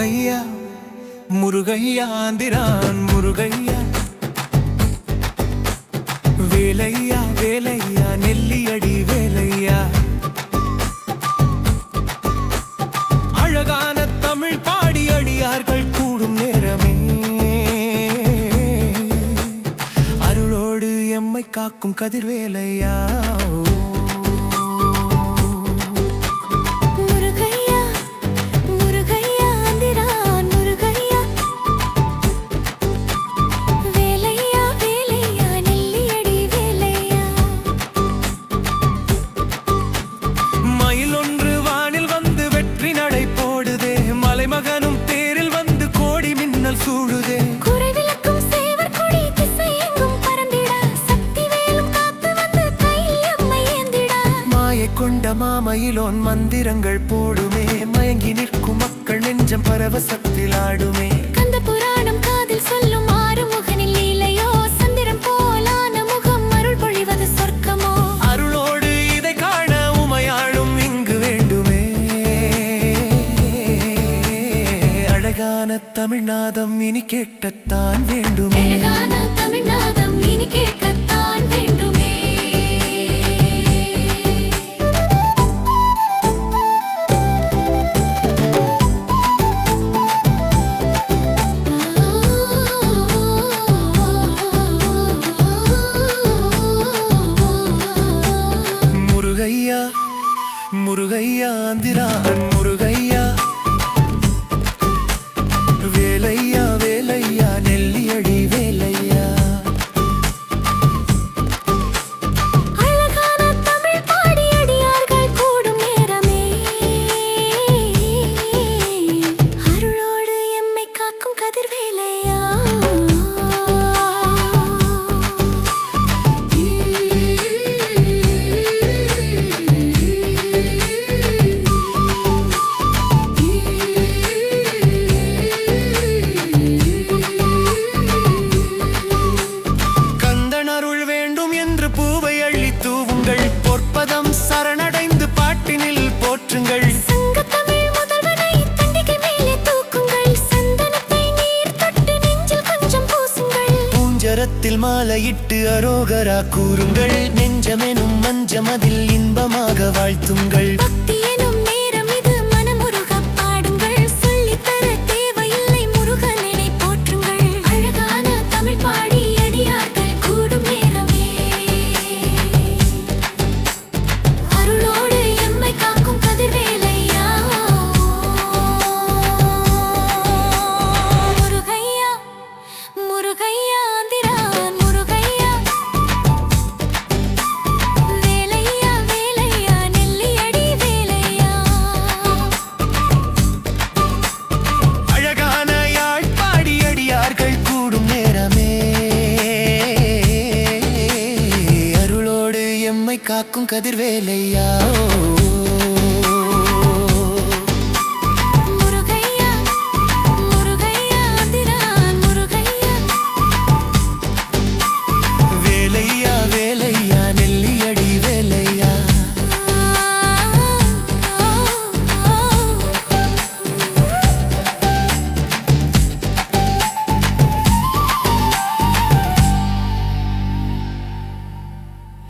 முருகையா முருகையா ஆந்திரான் முருகையா வேலையா வேலையா நெல்லியடி வேலையா அழகான தமிழ் பாடி அடியார்கள் கூடும் நேரமே அருளோடு எம்மை காக்கும் கதிர்வேலையா கொண்ட மாமயிலோன் மந்திரங்கள் போடுமே மயங்கி நிற்கும் மக்கள் நெஞ்சம் பரவசத்தில் ஆடுமே கந்த புராணம் காதில் சொல்லும் ஆறுமுகனில் இல்லையோ சந்திரம் போலான முகம் அருள் பொழிவது சொர்க்கமோ அருளோடு இதை காண உமையாளும் இங்கு வேண்டுமே அழகான தமிழ்நாதம் இனி கேட்கத்தான் வேண்டுமே அழகான தமிழ்நாதம் இனி கேட்கத்தான் வேண்டுமே முருகையா முருகையா ஆந்திரான் முருகையா வேலையா வேலையா நெல்லியடி வேலையா அழகான தமிழ் பாடி அடியார்கள் கூடும் நேரமே அருளோடு எம்மை காக்கும் கதிர்வேலையா பூவை அள்ளி தூவுங்கள் பொற்பதம் சரணடைந்து பாட்டினில் போற்றுங்கள் சங்கத்தமிழ் முதல்வனை தண்டிகை மேலே தூக்குங்கள் சந்தனத்தை நீர் தொட்டு நெஞ்சில் கொஞ்சம் பூசுங்கள் பூஞ்சரத்தில் மாலையிட்டு அரோகரா கூறுங்கள் நெஞ்சமெனும் மஞ்சமதில் இன்பமாக வாழ்த்துங்கள் பக்தி எனும் நேரம் இது மனமுருக பாடுங்கள் சொல்லித்தர தேவையில்லை முருகனை போற்றுங்கள் அழகான தமிழ் பாடி அடியார்கள் கூடும் நேரமே அருளோடு எம்மை காக்கும் கதிர்வேலையா முருகையா முருகையா ஆந்திரான் முருகையா வேலையா வேலையா நெல்லியடி வேலையா அழகான யாழ்ப்பாடி அடியார்கள் கூடும் நேரமே அருளோடு எம்மை காக்கும் கதிர்வேலையா